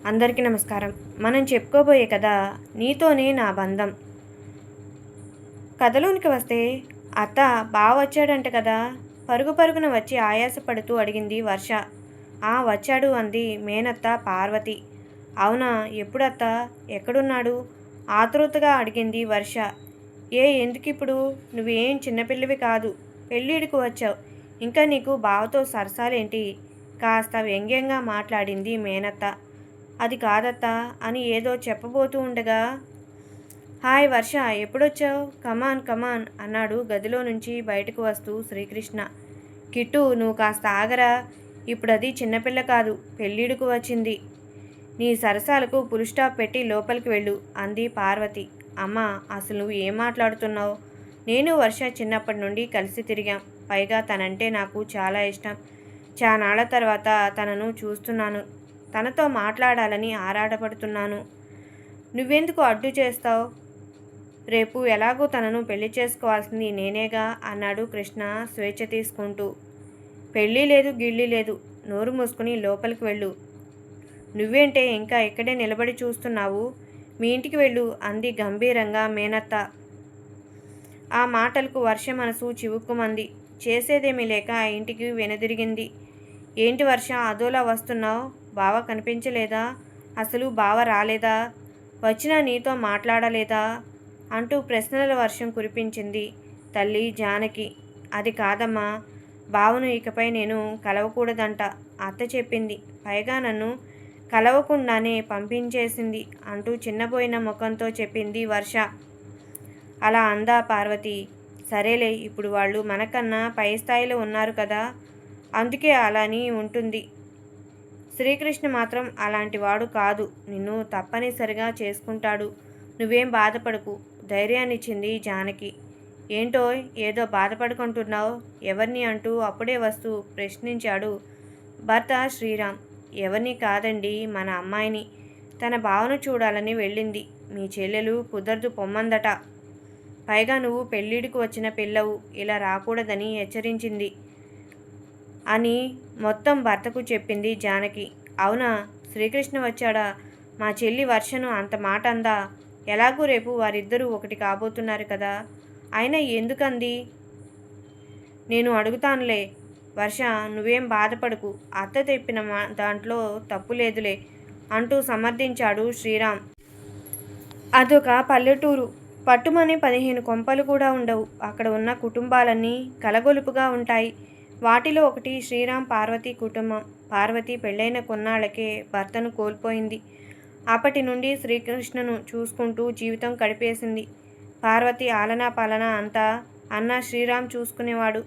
అందరికీ నమస్కారం. మనం చెప్పుకోబోయే కథ నీతోనే నా బంధం. కథలోనికి వస్తే అత్త బావ వచ్చాడంట కదా. పరుగు పరుగున వచ్చి ఆయాసపడుతూ అడిగింది వర్ష. వచ్చాడు అంది మేనత్త పార్వతి. అవునా, ఎప్పుడత్త, ఎక్కడున్నాడు? ఆతృతగా అడిగింది వర్ష. ఎందుకిప్పుడు? నువ్వేం చిన్నపిల్లవి కాదు, పెళ్ళిడికి వచ్చావు, ఇంకా నీకు బావతో సరసాలేంటి? కాస్త వ్యంగ్యంగా మాట్లాడింది మేనత్త. అది కాదత్తా అని ఏదో చెప్పబోతూ ఉండగా, హాయ్ వర్ష, ఎప్పుడొచ్చావు? కమాన్ కమాన్ అన్నాడు గదిలో నుంచి బయటకు వస్తూ శ్రీకృష్ణ. కిట్టు, నువ్వు కాస్త ఆగరా, ఇప్పుడది చిన్నపిల్ల కాదు, పెళ్ళిడుకు వచ్చింది. నీ సరసాలకు ఫుల్ స్టాప్ పెట్టి లోపలికి వెళ్ళు అంది పార్వతి. అమ్మా, అసలు నువ్వు ఏం మాట్లాడుతున్నావు? నేను వర్ష చిన్నప్పటి నుండి కలిసి తిరిగాం. పైగా తనంటే నాకు చాలా ఇష్టం. చానాళ్ల తర్వాత తనను చూస్తున్నాను. తనతో మాట్లాడాలని ఆరాటపడుతున్నాను. నువ్వెందుకు అడ్డు చేస్తావు? రేపు ఎలాగూ తనను పెళ్లి చేసుకోవాల్సింది నేనేగా అన్నాడు కృష్ణ స్వేచ్ఛ తీసుకుంటూ. పెళ్ళి లేదు, గిళ్ళి లేదు, నోరు మూసుకుని లోపలికి వెళ్ళు. నువ్వేంటే ఇంకా ఇక్కడే నిలబడి చూస్తున్నావు? మీ ఇంటికి వెళ్ళు అంది గంభీరంగా మేనత్త. ఆ మాటలకు వర్ష మనసు చివుక్కుమంది. చేసేదేమీ లేక ఆ ఇంటికి వెనుదిరిగింది. ఏంటి వర్ష, అదోలా వస్తున్నావు? బావ కనిపించలేదా? అసలు బావ రాలేదా? వచ్చినా నీతో మాట్లాడలేదా? అంటూ ప్రశ్నల వర్షం కురిపించింది తల్లి జానకి. అది కాదమ్మా, బావను ఇకపై నేను కలవకూడదంట అత్త చెప్పింది. పైగా నన్ను కలవకుండానే పంపించేసింది అంటూ చిన్నబోయిన ముఖంతో చెప్పింది వర్ష. అలా అందా పార్వతి. సరేలే, ఇప్పుడు వాళ్ళు మనకన్నా పై స్థాయిలో ఉన్నారు కదా, అందుకే అలాని ఉంటుంది. శ్రీకృష్ణ మాత్రం అలాంటి వాడు కాదు, నిన్ను తప్పనిసరిగా చేసుకుంటాడు. నువ్వేం బాధపడకు ధైర్యాన్నిచ్చింది జానకి. ఏంటో ఏదో బాధపడుకుంటున్నావు, ఎవరిని అంటూ అప్పుడే వస్తూ ప్రశ్నించాడు భర్త శ్రీరామ్. ఎవరిని కాదండి, మన అమ్మాయిని. తన బావను చూడాలని వెళ్ళింది. మీ చెల్లెలు కుదరదు పొమ్మందట. పైగా నువ్వు పెళ్ళిడికి వచ్చిన పిల్లవు, ఇలా రాకూడదని హెచ్చరించింది అని మొత్తం భర్తకు చెప్పింది జానకి. అవునా, శ్రీకృష్ణ వచ్చాడా? మా చెల్లి వర్షను అంత మాట అందా? ఎలాగూ రేపు వారిద్దరూ ఒకటి కాబోతున్నారు కదా, అయినా ఎందుకంది? నేను అడుగుతానులే వర్ష, నువ్వేం బాధపడకు, అత్త తెప్పిన దాంట్లో తప్పు లేదులే అంటూ సమర్థించాడు శ్రీరామ్. అదొక పల్లెటూరు. పట్టుమని 15 కొంపలు కూడా ఉండవు. అక్కడ ఉన్న కుటుంబాలన్నీ కలగొలుపుగా ఉంటాయి. వాటిలో ఒకటి శ్రీరామ్ పార్వతి కుటుంబం. పార్వతి పెళ్ళైన కొన్నాళ్లకే భర్తను కోల్పోయింది. అప్పటి నుండి శ్రీకృష్ణను చూసుకుంటూ జీవితం గడిపేసింది. పార్వతి ఆలనా పాలనా అంతా అన్న శ్రీరామ్ చూసుకునేవాడు.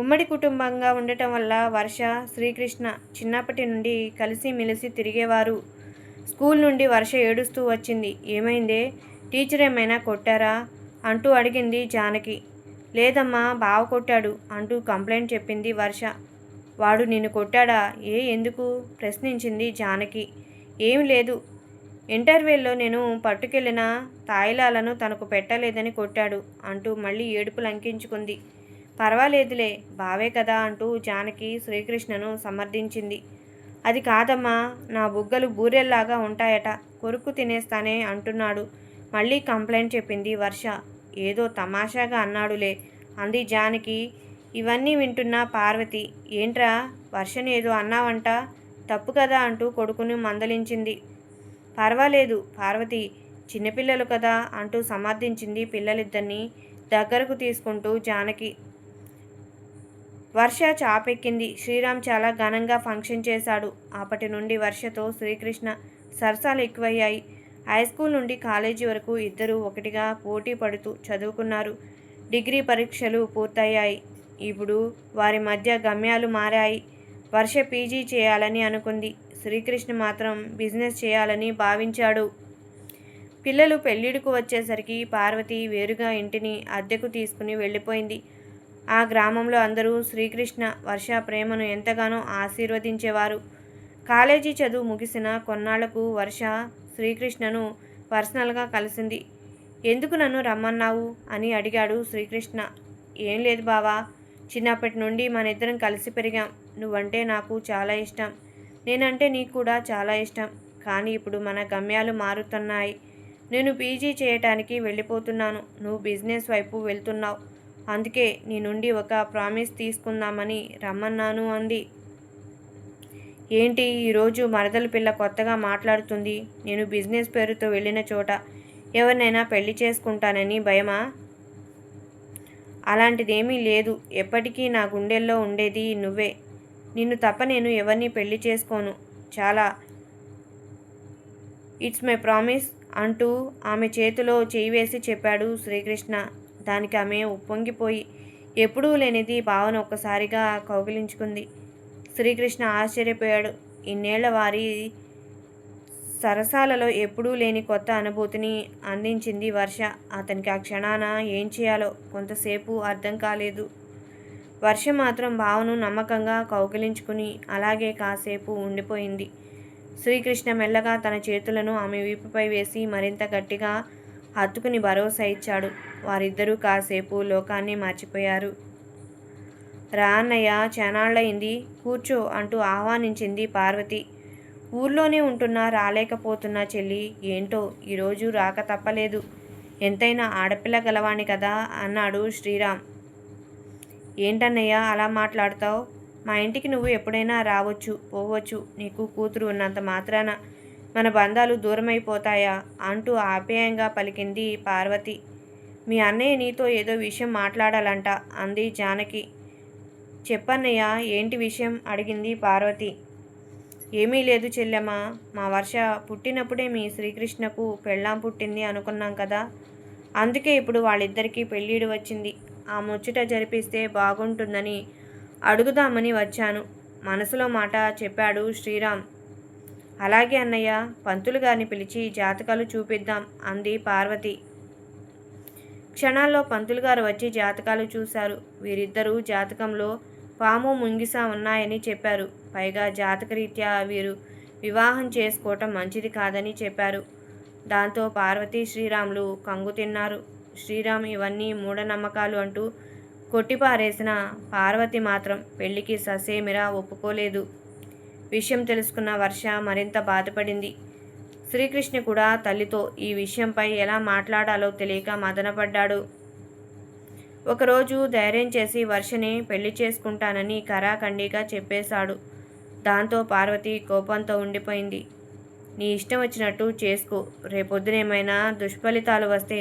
ఉమ్మడి కుటుంబంగా ఉండటం వల్ల వర్ష, శ్రీకృష్ణ చిన్నప్పటి నుండి కలిసిమెలిసి తిరిగేవారు. స్కూల్ నుండి వర్ష ఏడుస్తూ వచ్చింది. ఏమైందే, టీచర్ ఏమైనా కొట్టారా అంటూ అడిగింది జానకి. లేదమ్మా, బావ కొట్టాడు అంటూ కంప్లైంట్ చెప్పింది వర్ష. వాడు నిన్ను కొట్టాడా? ఎందుకు ప్రశ్నించింది జానకి. ఏమి లేదు, ఇంటర్వెల్లో నేను పట్టుకెళ్ళిన తాయిలాలను తనకు పెట్టలేదని కొట్టాడు అంటూ మళ్ళీ ఏడుపు లంకించుకుంది. పర్వాలేదులే, బావే కదా అంటూ జానకి శ్రీకృష్ణను సమర్థించింది. అది కాదమ్మా, నా బుగ్గలు బూరెల్లాగా ఉంటాయట, కొరుక్కు తినేస్తానే అంటున్నాడు. మళ్ళీ కంప్లైంట్ చెప్పింది వర్ష. ఏదో తమాషాగా అన్నాడులే అంది జానకి. ఇవన్నీ వింటున్న పార్వతి, ఏంట్రా వర్షని ఏదో అన్నావంట, తప్పు కదా అంటూ కొడుకుని మందలించింది. పర్వాలేదు పార్వతి, చిన్నపిల్లలు కదా అంటూ సమర్థించింది పిల్లలిద్దరినీ దగ్గరకు తీసుకుంటూ జానకి. వర్ష చాపెక్కింది. శ్రీరామ్ చాలా ఘనంగా ఫంక్షన్ చేశాడు. అప్పటి నుండి వర్షతో శ్రీకృష్ణ సరసాలు ఎక్కువయ్యాయి. హైస్కూల్ నుండి కాలేజీ వరకు ఇద్దరూ ఒకటిగా పోటీ పడుతూ చదువుకున్నారు. డిగ్రీ పరీక్షలు పూర్తయ్యాయి. ఇప్పుడు వారి మధ్య గమ్యాలు మారాయి. వర్ష పీజీ చేయాలని అనుకుంది. శ్రీకృష్ణ మాత్రం బిజినెస్ చేయాలని భావించాడు. పిల్లలు పెళ్ళిడుకు వచ్చేసరికి పార్వతి వేరుగా ఇంటిని అద్దెకు తీసుకుని వెళ్ళిపోయింది. ఆ గ్రామంలో అందరూ శ్రీకృష్ణ, వర్ష ప్రేమను ఎంతగానో ఆశీర్వదించేవారు. కాలేజీ చదువు ముగిసిన కొన్నాళ్లకు వర్ష శ్రీకృష్ణను పర్సనల్గా కలిసింది. ఎందుకు నన్ను రమ్మన్నావు అని అడిగాడు శ్రీకృష్ణ. ఏం లేదు బావా, చిన్నప్పటి నుండి మన ఇద్దరం కలిసి పెరిగాం. నువ్వంటే నాకు చాలా ఇష్టం, నేనంటే నీకు కూడా చాలా ఇష్టం. కానీ ఇప్పుడు మన గమ్యాలు మారుతున్నాయి. నేను పీజీ చేయటానికి వెళ్ళిపోతున్నాను. నువ్వు బిజినెస్ వైపు వెళ్తున్నావు. అందుకే నీ నుండి ఒక ప్రామిస్ తీసుకుందామని రమ్మన్నాను అంది. ఏంటి ఈరోజు మరదల పిల్ల కొత్తగా మాట్లాడుతుంది? నేను బిజినెస్ పేరుతో వెళ్ళిన చోట ఎవరినైనా పెళ్లి చేసుకుంటానని భయమా? అలాంటిదేమీ లేదు. ఎప్పటికీ నా గుండెల్లో ఉండేది నువ్వే. నిన్ను తప్ప నేను ఎవరిని పెళ్లి చేసుకోను. చాలా ఇట్స్ మై ప్రామిస్ అంటూ ఆమె చేతిలో చేయి వేసి చెప్పాడు శ్రీకృష్ణ. దానికి ఆమె ఉప్పొంగిపోయి ఎప్పుడూ లేనిది భావన ఒక్కసారిగా కౌగిలించుకుంది. శ్రీకృష్ణ ఆశ్చర్యపోయాడు. ఇన్నేళ్ల వారి సరసాలలో ఎప్పుడూ లేని కొత్త అనుభూతిని అందించింది వర్ష. అతనికి ఆ క్షణాన ఏం చేయాలో కొంతసేపు అర్థం కాలేదు. వర్ష మాత్రం భావను నమ్మకంగా కౌగిలించుకుని అలాగే కాసేపు ఉండిపోయింది. శ్రీకృష్ణ మెల్లగా తన చేతులను ఆమె వీపుపై వేసి మరింత గట్టిగా హత్తుకుని భరోసా ఇచ్చాడు. వారిద్దరూ కాసేపు లోకాన్ని మర్చిపోయారు. రా అన్నయ్య, చానాళ్ళయింది, కూర్చో అంటూ ఆహ్వానించింది పార్వతి. ఊర్లోనే ఉంటున్నా రాలేకపోతున్నా చెల్లి. ఏంటో ఈరోజు రాక తప్పలేదు. ఎంతైనా ఆడపిల్ల గలవాణ్ణి కదా అన్నాడు శ్రీరామ్. ఏంటన్నయ్య అలా మాట్లాడతావు? మా ఇంటికి నువ్వు ఎప్పుడైనా రావచ్చు, పోవచ్చు. నీకు కూతురు ఉన్నంత మాత్రాన మన బంధాలు దూరమైపోతాయా అంటూ ఆప్యాయంగా పలికింది పార్వతి. మీ అన్నయ్య నీతో ఏదో విషయం మాట్లాడాలంట అంది జానకి. చెప్పన్నయ్య, ఏంటి విషయం అడిగింది పార్వతి. ఏమీ లేదు చెల్లెమ్మ. మా వర్ష పుట్టినప్పుడే మీ శ్రీకృష్ణకు పెళ్ళాం పుట్టింది అనుకున్నాం కదా. అందుకే ఇప్పుడు వాళ్ళిద్దరికీ పెళ్ళిడు వచ్చింది. ఆ ముచ్చట జరిపిస్తే బాగుంటుందని అడుగుదామని వచ్చాను. మనసులో మాట చెప్పాడు శ్రీరామ్. అలాగే అన్నయ్య, పంతులు గారిని పిలిచి జాతకాలు చూపిద్దాం అంది పార్వతి. క్షణాల్లో పంతులు గారు వచ్చి జాతకాలు చూశారు. వీరిద్దరూ జాతకంలో పాము ముంగిస ఉన్నాయని చెప్పారు. పైగా జాతకరీత్యా వీరు వివాహం చేసుకోవటం మంచిది కాదని చెప్పారు. దాంతో పార్వతి శ్రీరాములు కంగుతిన్నారు. శ్రీరామ్ ఇవన్నీ మూఢనమ్మకాలు అంటూ కొట్టిపారేసిన పార్వతి మాత్రం పెళ్లికి ససేమిరా ఒప్పుకోలేదు. విషయం తెలుసుకున్న వర్ష మరింత బాధపడింది. శ్రీకృష్ణ కూడా తల్లితో ఈ విషయంపై ఎలా మాట్లాడాలో తెలియక మదనపడ్డాడు. ఒకరోజు ధైర్యం చేసి వర్షని పెళ్లి చేసుకుంటానని కరాఖండిగా చెప్పేశాడు. దాంతో పార్వతి కోపంతో ఉండిపోయింది. నీ ఇష్టం వచ్చినట్టు చేసుకో, రేపొద్దునేమైనా దుష్ఫలితాలు వస్తే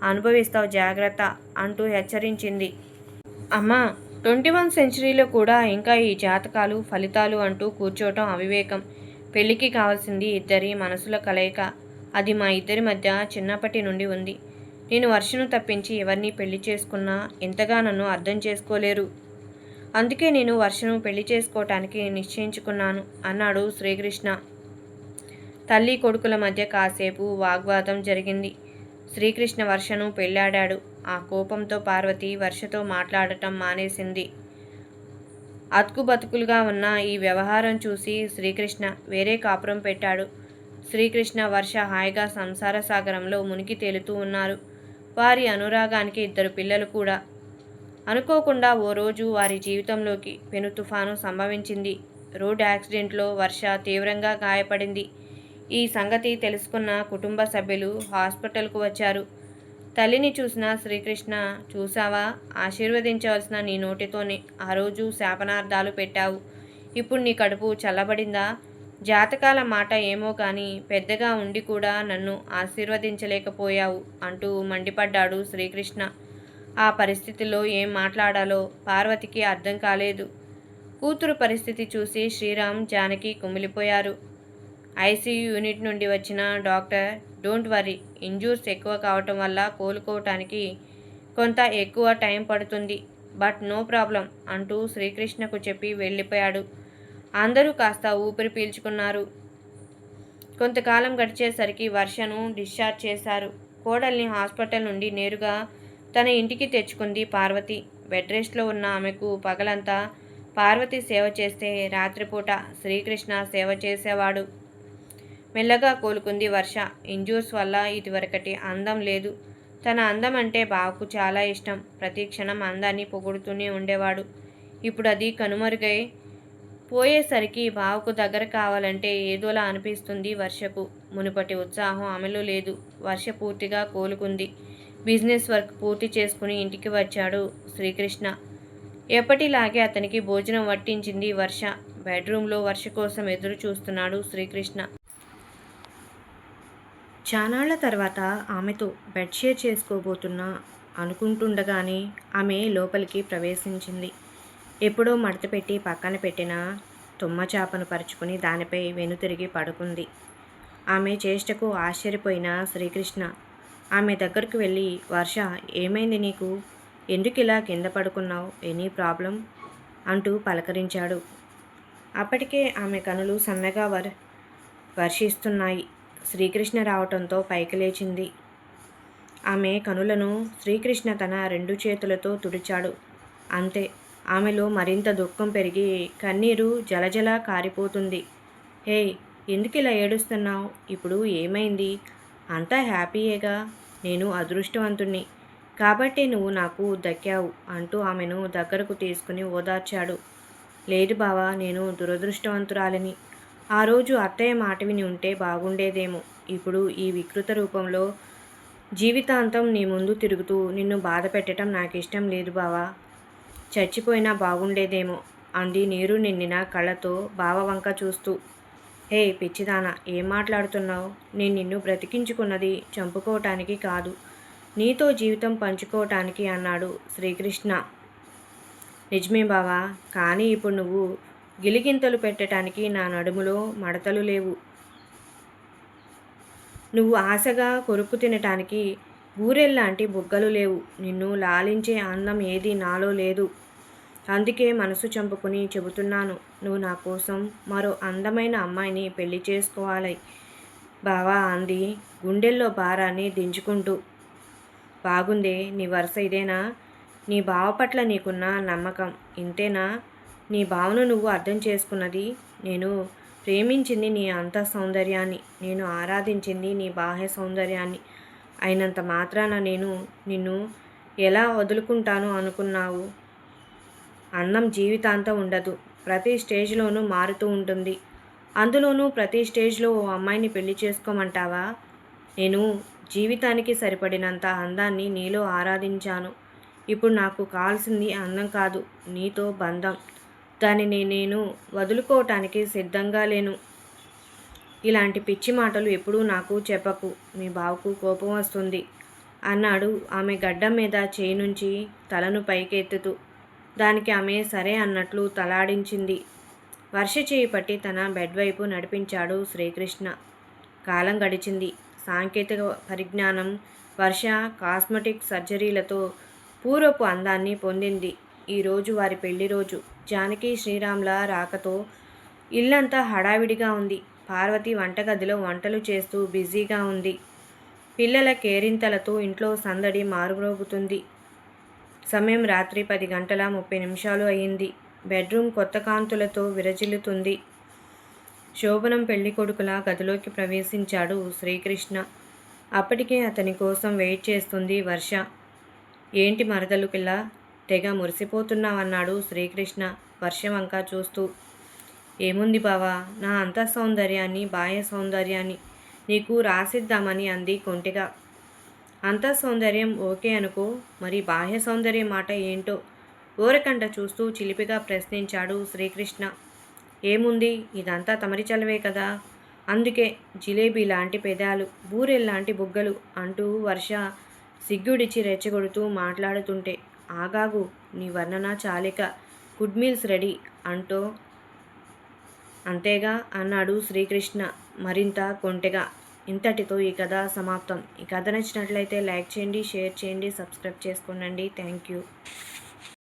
అనుభవిస్తావు, జాగ్రత్త అంటూ హెచ్చరించింది. అమ్మా, 21వ సెంచరీలో కూడా ఇంకా ఈ జాతకాలు ఫలితాలు అంటూ కూర్చోవటం అవివేకం. పెళ్లికి కావాల్సింది ఇద్దరి మనసుల కలయిక. అది మా ఇద్దరి మధ్య చిన్నప్పటి నుండి ఉంది. నేను వర్షను తప్పించి ఎవరిని పెళ్లి చేసుకున్నా ఎంతగా నన్ను అర్థం చేసుకోలేరు. అందుకే నేను వర్షను పెళ్లి చేసుకోవటానికి నిశ్చయించుకున్నాను అన్నాడు శ్రీకృష్ణ. తల్లి కొడుకుల మధ్య కాసేపు వాగ్వాదం జరిగింది. శ్రీకృష్ణ వర్షను పెళ్ళాడాడు. ఆ కోపంతో పార్వతి వర్షతో మాట్లాడటం మానేసింది. అతుకు బతుకులుగా ఉన్న ఈ వ్యవహారం చూసి శ్రీకృష్ణ వేరే కాపురం పెట్టాడు. శ్రీకృష్ణ వర్ష హాయిగా సంసార సాగరంలో మునిగి తేలుతూ ఉన్నారు. వారి అనురాగానికి 2 పిల్లలు కూడా. అనుకోకుండా ఓ రోజు వారి జీవితంలోకి పెను తుఫాను సంభవించింది. రోడ్ యాక్సిడెంట్లో వర్ష తీవ్రంగా గాయపడింది. ఈ సంగతి తెలుసుకున్న కుటుంబ సభ్యులు హాస్పిటల్కు వచ్చారు. తల్లిని చూసిన శ్రీకృష్ణ, చూసావా, ఆశీర్వదించవలసిన నీ నోటితోనే ఆ రోజు శాపనార్థాలు పెట్టావు. ఇప్పుడు నీ కడుపు చల్లబడిందా? జాతకాల మాట ఏమో కానీ పెద్దగా ఉండి కూడా నన్ను ఆశీర్వదించలేకపోయావు అంటూ మండిపడ్డాడు శ్రీకృష్ణ. ఆ పరిస్థితిలో ఏం మాట్లాడాలో పార్వతికి అర్థం కాలేదు. కూతురు పరిస్థితి చూసి శ్రీరామ్, జానకి కుమిలిపోయారు. ఐసీయూ యూనిట్ నుండి వచ్చిన డాక్టర్, డోంట్ వర్రీ, ఇంజూర్స్ ఎక్కువ కావటం వల్ల కోలుకోవటానికి కొంత ఎక్కువ టైం పడుతుంది, బట్ నో ప్రాబ్లం అంటూ శ్రీకృష్ణకు చెప్పి వెళ్ళిపోయాడు. అందరూ కాస్త ఊపిరి పీల్చుకున్నారు. కొంతకాలం గడిచేసరికి వర్షను డిశ్చార్జ్ చేశారు. కోడల్ని హాస్పిటల్ నుండి నేరుగా తన ఇంటికి తెచ్చుకుంది పార్వతి. బెడ్ రెస్ట్లో ఉన్న ఆమెకు పగలంతా పార్వతి సేవ చేస్తే రాత్రిపూట శ్రీకృష్ణ సేవ చేసేవాడు. మెల్లగా కోలుకుంది వర్ష. ఇంజూర్స్ వల్ల ఇదివరకటి అందం లేదు. తన అందం అంటే బావకు చాలా ఇష్టం. ప్రతి క్షణం అందాన్ని పొగుడుతూనే ఉండేవాడు. ఇప్పుడు అది కనుమరుగై పోయేసరికి బావకు దగ్గర కావాలంటే ఏదోలా అనిపిస్తుంది వర్షకు. మునుపటి ఉత్సాహం ఆమెలో లేదు. వర్ష పూర్తిగా కోలుకుంది. బిజినెస్ వర్క్ పూర్తి చేసుకుని ఇంటికి వచ్చాడు శ్రీకృష్ణ. ఎప్పటిలాగే అతనికి భోజనం వడ్డించింది వర్ష. బెడ్రూమ్లో వర్ష కోసం ఎదురు చూస్తున్నాడు శ్రీకృష్ణ. చానాళ్ల తర్వాత ఆమెతో బెడ్ షేర్ చేసుకోబోతున్నా అనుకుంటుండగానే ఆమె లోపలికి ప్రవేశించింది. ఎప్పుడో మడతపెట్టి పక్కన పెట్టిన తుమ్మచాపను పరుచుకుని దానిపై వెనుతిరిగి పడుకుంది. ఆమె చేష్టకు ఆశ్చర్యపోయిన శ్రీకృష్ణ ఆమె దగ్గరకు వెళ్ళి, వర్ష, ఏమైంది నీకు? ఎందుకిలా కింద పడుకున్నావు? Any problem? అంటూ పలకరించాడు. అప్పటికే ఆమె కనులు సన్నగా వర్షిస్తున్నాయి. శ్రీకృష్ణ రావటంతో పైకి లేచింది. ఆమె కనులను శ్రీకృష్ణ తన 2 చేతులతో తుడిచాడు. అంతే, ఆమెలో మరింత దుఃఖం పెరిగి కన్నీరు జలజల కారిపోతుంది. హే, ఎందుకిలా ఏడుస్తున్నావు? ఇప్పుడు ఏమైంది? అంతా హ్యాపీయేగా. నేను అదృష్టవంతుణ్ణి కాబట్టి నువ్వు నాకు దక్కావు అంటూ ఆమెను దగ్గరకు తీసుకుని ఓదార్చాడు. లేదు బావా, నేను దురదృష్టవంతురాలిని. ఆ రోజు అత్తయ్య మాట విని ఉంటే బాగుండేదేమో. ఇప్పుడు ఈ వికృత రూపంలో జీవితాంతం నీ ముందు తిరుగుతూ నిన్ను బాధ పెట్టడం నాకిష్టం లేదు బావా. చచ్చిపోయినా బాగుండేదేమో అంది నీరు నిండిన కళ్ళతో బావ వంక చూస్తూ. హే పిచ్చిదానా, ఏం మాట్లాడుతున్నావు? నేను నిన్ను బ్రతికించుకున్నది చంపుకోవటానికి కాదు, నీతో జీవితం పంచుకోవటానికి అన్నాడు శ్రీకృష్ణ. నిజమే బావా, కానీ ఇప్పుడు నువ్వు గిలిగింతలు పెట్టడానికి నా నడుములో మడతలు లేవు. నువ్వు ఆశగా కొరుకు తినటానికి బూరెల్లాంటి బుగ్గలు లేవు. నిన్ను లాలించే అందం ఏది నాలో లేదు. అందుకే మనసు చంపుకుని చెబుతున్నాను, నువ్వు నా కోసం మరో అందమైన అమ్మాయిని పెళ్లి చేసుకోవాలి బావా అంది గుండెల్లో భారాన్ని దించుకుంటూ. బాగుందే, నీ వరుస ఇదేనా? నీ బావ పట్ల నీకున్న నమ్మకం ఇంతేనా? నీ బావను నువ్వు అర్థం చేసుకున్నది? నేను ప్రేమించింది నీ అంత సౌందర్యాన్ని, నేను ఆరాధించింది నీ బాహ్య సౌందర్యాన్ని. అయినంత మాత్రాన నేను నిన్ను ఎలా వదులుకుంటాను అనుకున్నావు? అందం జీవితాంతం ఉండదు, ప్రతి స్టేజ్లోనూ మారుతూ ఉంటుంది. అందులోనూ ప్రతి స్టేజ్లో ఓ అమ్మాయిని పెళ్లి చేసుకోమంటావా? నేను జీవితానికి సరిపడినంత అందాన్ని నీలో ఆరాధించాను. ఇప్పుడు నాకు కావాల్సింది అందం కాదు, నీతో బంధం. దానిని నేను వదులుకోవటానికి సిద్ధంగా లేను. ఇలాంటి పిచ్చి మాటలు ఎప్పుడూ నాకు చెప్పకు, మీ బావకు కోపం వస్తుంది అన్నాడు ఆమె గడ్డం మీద చేయి నుంచి తలను పైకెత్తుతూ. దానికి ఆమె సరే అన్నట్లు తలాడించింది. వర్ష చేయి పట్టి తన బెడ్ వైపు నడిపించాడు శ్రీకృష్ణ. కాలం గడిచింది. సాంకేతిక పరిజ్ఞానం వర్ష కాస్మెటిక్ సర్జరీలతో పూర్వపు అందాన్ని పొందింది. ఈరోజు వారి పెళ్లి రోజు. జానకి శ్రీరామ్ల రాకతో ఇల్లంతా హడావిడిగా ఉంది. పార్వతి వంటగదిలో వంటలు చేస్తూ బిజీగా ఉంది. పిల్లల కేరింతలతో ఇంట్లో సందడి మారుమ్రోగుతుంది. సమయం రాత్రి 10:30 అయింది. బెడ్రూమ్ కొత్త కాంతులతో విరజిల్లుతుంది. శోభనం పెళ్లి కొడుకుల గదిలోకి ప్రవేశించాడు శ్రీకృష్ణ. అప్పటికే అతని కోసం వెయిట్ చేస్తుంది వర్ష. ఏంటి మరదలు పిల్ల, తెగ మురిసిపోతున్నావన్నాడు శ్రీకృష్ణ వర్ష వంక చూస్తూ. ఏముంది బావా, నా అంత సౌందర్యాన్ని బాహ్య సౌందర్యాన్ని నీకు రాసిద్దామని అంది కొంటెగా. అంత సౌందర్యం ఓకే అనుకో, మరి బాహ్య సౌందర్యం మాట ఏంటో ఓరకంట చూస్తూ చిలిపిగా ప్రశ్నించాడు శ్రీకృష్ణ. ఏముంది, ఇదంతా తమరి చలవే కదా. అందుకే జిలేబీ లాంటి పెదాలు, బూరెల్లాంటి బుగ్గలు అంటూ వర్ష సిగ్గుడిచి రెచ్చగొడుతూ మాట్లాడుతుంటే, ఆగాగు, నీ వర్ణన చాలిక, గుడ్ మీల్స్ రెడీ అంటూ అంతేగా అన్నాడు శ్రీకృష్ణ మరింత కొంటెగా. ఇంతటితో ఈ కథ సమాప్తం. ఈ కథ నచ్చినట్లయితే లైక్ చేయండి, షేర్ చేయండి, సబ్స్క్రైబ్ చేసుకోండి. Thank you.